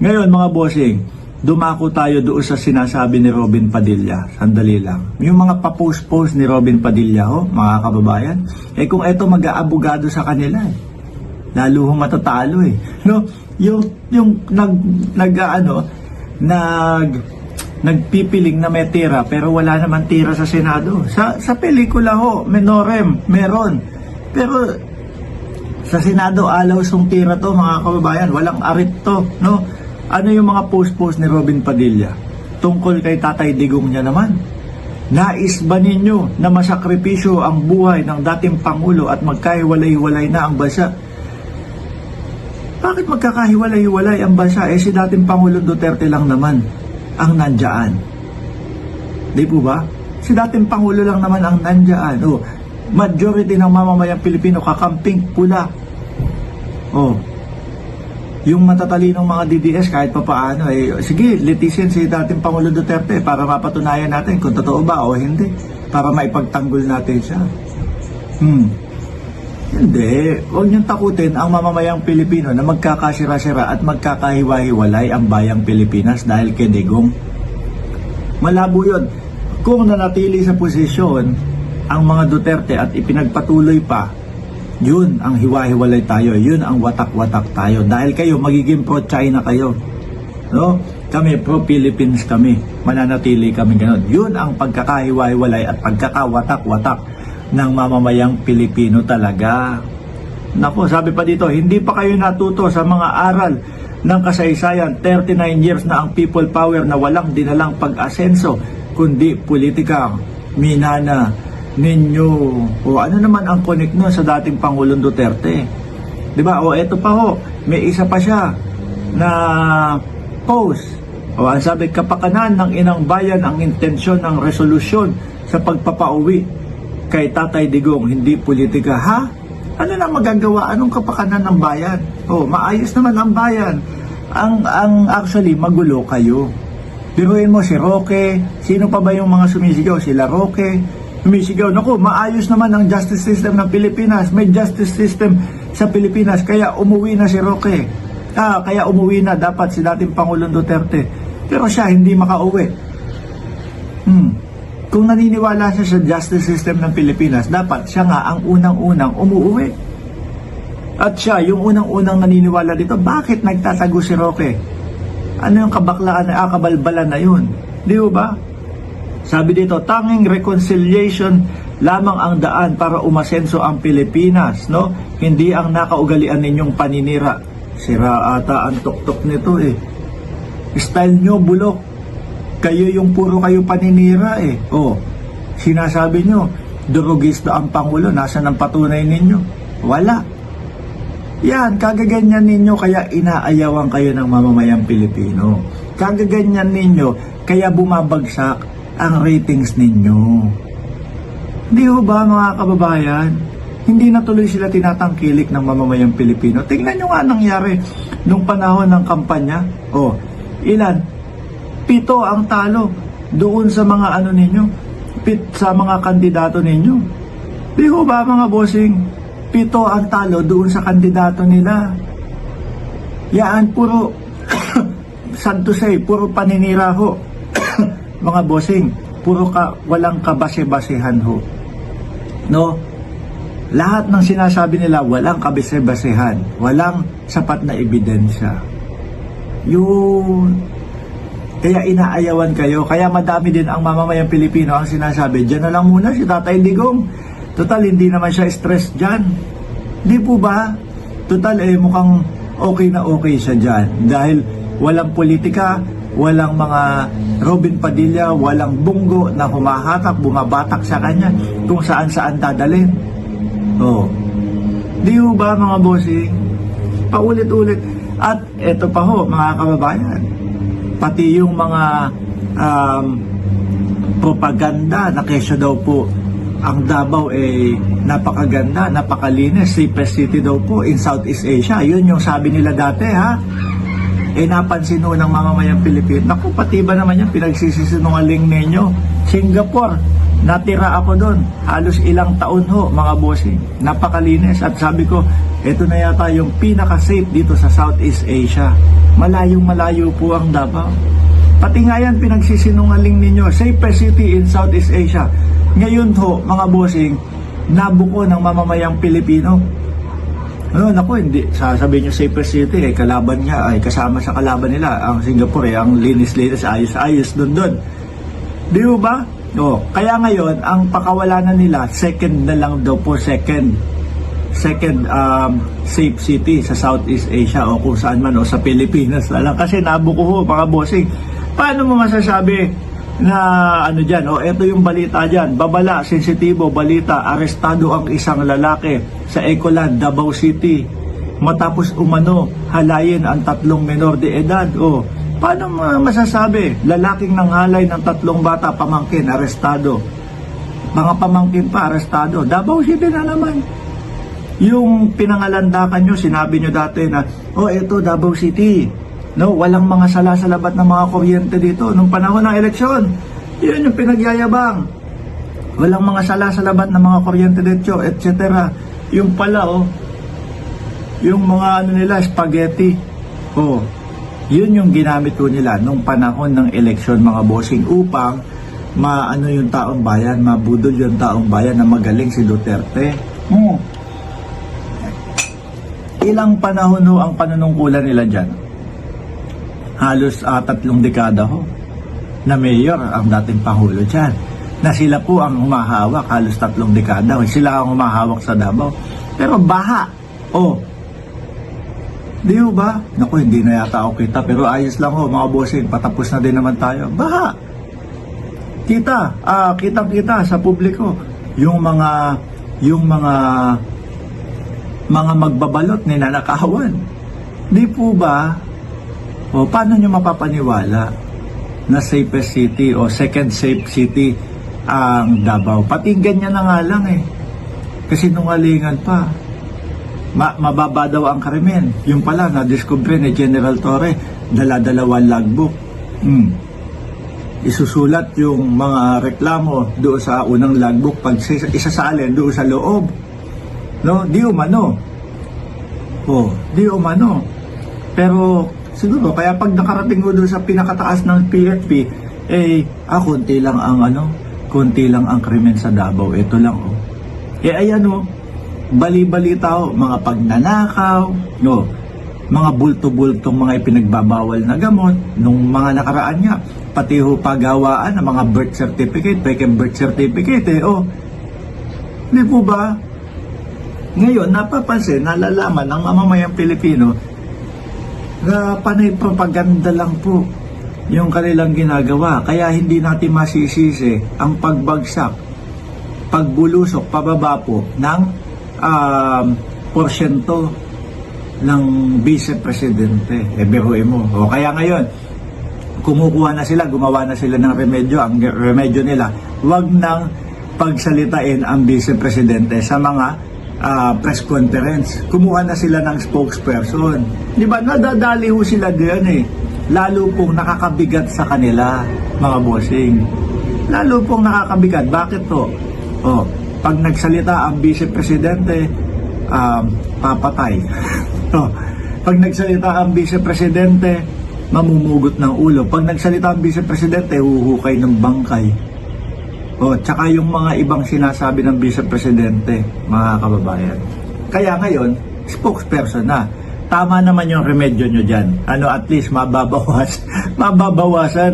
Ngayon mga bossing, dumako tayo doon sa sinasabi ni Robin Padilla. Sandali lang. Yung mga pa-post-post ni Robin Padilla, mga kababayan, kung eto mag-aabogado sa kanila, lalo hong matatalo No? Yung nagpipiling na may tira pero wala naman tira sa Senado. Sa pelikula meron. Pero sa Senado, alaws yung tira to mga kababayan. Walang arit to, no? Ano yung mga post-post ni Robin Padilla? Tungkol kay Tatay Digong niya naman. Nais ba ninyo na masakripisyo ang buhay ng dating Pangulo at magkahiwalay-hiwalay na ang bansa? Bakit magkakahiwalay-hiwalay ang bansa? Si dating Pangulo Duterte lang naman ang nandyan. Di po ba? Si dating Pangulo lang naman ang nandyan. Majority ng mamamayang Pilipino kakamping pula. Yung matatalinong mga DDS kahit papaano, sige, litisin si dating Pangulo Duterte para mapatunayan natin kung totoo ba o hindi. Para maipagtanggol natin siya. Hindi. Huwag niyong takutin ang mamamayang Pilipino na magkakasira-sira at magkakahiwa-hiwalay ang bayang Pilipinas dahil kay Digong. Malabo yun. Kung nanatili sa posisyon ang mga Duterte at ipinagpatuloy pa, yun ang hiwa-hiwalay tayo, yun ang watak-watak tayo. Dahil kayo, magiging pro-China kayo. No? Kami, pro-Philippines kami. Mananatili kami ganun. Yun ang pagkakahiwa-hiwalay at pagkakawatak-watak ng mamamayang Pilipino talaga. Nako, sabi pa dito, hindi pa kayo natuto sa mga aral ng kasaysayan. 39 years na ang people power na walang dinalang pag-asenso, kundi politika. Minana ninyo. Ano naman ang connect nun sa dating Pangulong Duterte? Diba? Eto pa may isa pa siya na post. Ang sabi, kapakanan ng inang bayan ang intensyon ng resolusyon sa pagpapauwi kay Tatay Digong, hindi politika. Ano na magagawa? Anong kapakanan ng bayan? Maayos naman ang bayan. Ang actually, magulo kayo. Biruin mo si Roque, sino pa ba yung mga sumisigaw? Sila Roque, sumisigaw. Naku, maayos naman ang justice system ng Pilipinas. May justice system sa Pilipinas, kaya umuwi na si Roque. Kaya umuwi na dapat si dating Pangulong Duterte. Pero siya hindi makauwi. Kung naniniwala siya sa justice system ng Pilipinas, dapat siya nga ang unang-unang umuwi. At siya, yung unang-unang naniniwala dito, bakit nagtatago si Roque? Ano yung kabaklaan na kabalbalan na yun? Di ba? Sabi dito, tanging reconciliation lamang ang daan para umasenso ang Pilipinas, no? Hindi ang nakaugalian ninyong paninira. Sira ata ang tuktok nito Style nyo, bulok. Kayo yung puro kayo paninira sinasabi nyo, durugista ang Pangulo, nasa ng patunay ninyo? Wala. Yan, kagaganyan ninyo, kaya inaayawan kayo ng mamamayang Pilipino. Kagaganyan ninyo, kaya bumabagsak ang ratings ninyo. Di ba mga kababayan? Hindi na tuloy sila tinatangkilik ng mamamayang Pilipino. Tingnan nyo nga nangyari nung panahon ng kampanya. Ilan? 7 ang talo doon sa mga ninyo, sa mga kandidato ninyo. Di ba mga bossing? 7 ang talo doon sa kandidato nila. Yan, puro santo say, puro paninira mga bossing, puro walang kabase-basehan no? Lahat ng sinasabi nila walang kabase-basehan, walang sapat na ebidensya. Yun. Kaya inaayawan kayo. Kaya madami din ang mamamayang Pilipino ang sinasabi, dyan na lang muna si Tatay Digong. Total, hindi naman siya stress dyan. Di po ba? Total, mukhang okay na okay siya dyan. Dahil walang politika, walang mga Robin Padilla, walang bunggo na humahatak, bumabatak sa kanya kung saan-saan dadalhin. Di ba mga bossing? Paulit-ulit. At eto pa mga kababayan, pati yung mga propaganda na kesyo daw po ang Davao napakaganda, napakalinis, safest city daw po in Southeast Asia. Yun yung sabi nila dati napansin ng mamamayang Pilipino. Naku, pati ba naman yan pinagsisisinungaling ninyo? Singapore, Natira ako doon. Halos ilang taon ho, mga bossing. Napakalinis. At sabi ko, ito na yata yung pinaka-safe dito sa Southeast Asia. Malayong-malayo po ang Davao. Pati nga yan, pinagsisinungaling ninyo. Safest city in Southeast Asia. Ngayon ho, mga bossing, nabuko ng mamamayang Pilipino. Ano, naku, hindi. Sasabihin nyo safest city, kalaban nga, ay kasama sa kalaban nila. Ang Singapore, ang linis-linis, ayos-ayos doon. Di ba? O, kaya ngayon, ang pakawalan nila, second na lang daw po, second safe city sa Southeast Asia o kung saan man o sa Pilipinas na lang. Kasi nabuko ho, mga bossing. Paano mo masasabi na ano dyan? O, eto yung balita dyan. Babala, sensitibo, balita, arestado ang isang lalaki sa Ecoland, Davao City. Matapos umano, halayin ang 3 menor de edad. O, paano masasabi? Lalaking nanghalay ng 3 bata, pamangkin, arestado. Mga pamangkin pa, arestado. Davao City na naman. Yung pinangalandakan nyo, sinabi nyo dati na, oh, eto, Davao City. No, walang mga salasalabat na mga kuryente dito nung panahon ng eleksyon. Yun yung pinagyayabang. Walang mga salasalabat na mga kuryente dito, etc. Yung pala, oh, yung mga ano nila, spaghetti. Oh, yun yung ginamit ko nila nung panahon ng eleksyon, mga bossing, upang maano yung taong bayan, mabudol yung taong bayan na magaling si Duterte. Ilang panahon ho ang panunungkulan nila dyan? Halos 3 dekada ho na mayor ang dating Pangulo dyan. Na sila po ang humahawak, halos 3 dekada. Sila ang humahawak sa Davao. Pero baha. Oh. Di ba? Naku, hindi na yata ako kita. Pero ayos lang ho, mga bossing. Patapos na din naman tayo. Baha. Kitang-kita sa publiko. Yung mga magbabalot ni nanakawan. Di po ba? O, paano nyo mapapaniwala na safest city o second safe city ang Davao? Pati ganyan na nga lang eh. Kasi nungalingan pa. Mababa daw ang krimen. Yung pala, na-discover ni General Torre, dala-dalawang logbook. Isusulat yung mga reklamo doon sa unang logbook pag isasalin doon sa loob. No? Di umano. Di umano. Pero siguro, kaya pag nakarating ko doon sa pinakataas ng PFP, konti lang ang krimen sa Davao. Ito lang, oh. Ayan, bali-balita, mga pagnanakaw, mga bulto-bultong mga ipinagbabawal na gamot, nung mga nakaraan nga, pati ho pagawaan ng mga birth certificate, peke birth certificate, Hindi po ba? Ngayon, napapansin, nalalaman ng mamamayang Pilipino, na panay propaganda lang po yung kanilang ginagawa. Kaya hindi natin masisisi ang pagbagsak, pagbulusok, pababa po ng porsyento ng vice-presidente. Biruin mo. O kaya ngayon, kumukuha na sila, gumawa na sila ng remedyo. Ang remedyo nila, wag nang pagsalitain ang vice-presidente sa mga press conference. Kumuha na sila ng spokesperson. Di ba? Nadadali ho sila diyan eh. Lalo pong nakakabigat sa kanila, mga bossing. Lalo pong nakakabigat. Bakit to? Pag nagsalita ang vice-presidente, papatay. Pag nagsalita ang vice-presidente, mamumugot ng ulo. Pag nagsalita ang vice-presidente, huhukay ng bangkay. Tsaka yung mga ibang sinasabi ng vice-presidente, mga kababayan. Kaya ngayon, spokesperson na. Tama naman yung remedyo nyo dyan. At least mababawasan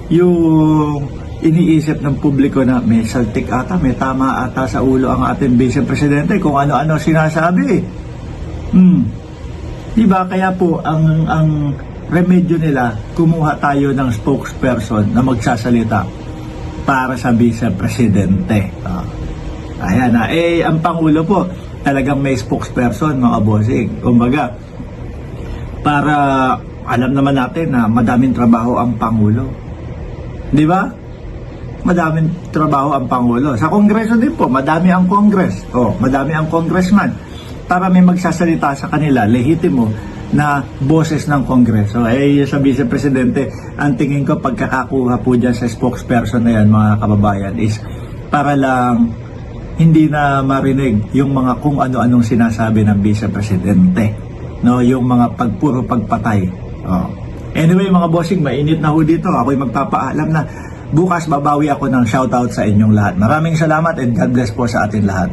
yung iniisip ng publiko na may saltik ata, may tama ata sa ulo ang ating vice-presidente kung ano-ano sinasabi. Diba? Kaya po, ang remedyo nila, kumuha tayo ng spokesperson na magsasalita para sa vice-presidente. Ayan na. Ang Pangulo po, talagang may spokesperson, mga bossing. Kumbaga, para alam naman natin na madaming trabaho ang Pangulo. Di ba? Madaming trabaho ang Pangulo. Sa Kongreso din po, madami ang Congress. Madami ang congressman. Para may magsasalita sa kanila, lehitimo na boses ng Kongreso. Sa Vice-Presidente, ang tingin ko pagkakakuha po dyan sa spokesperson na yan, mga kababayan, is para lang hindi na marinig yung mga kung ano-anong sinasabi ng Vice Presidente. No, yung mga puro pagpatay. Oh. Anyway mga bossing, mainit na ho dito. Ako'y magpapaalam na bukas babawi ako ng shoutout sa inyong lahat. Maraming salamat and God bless po sa atin lahat.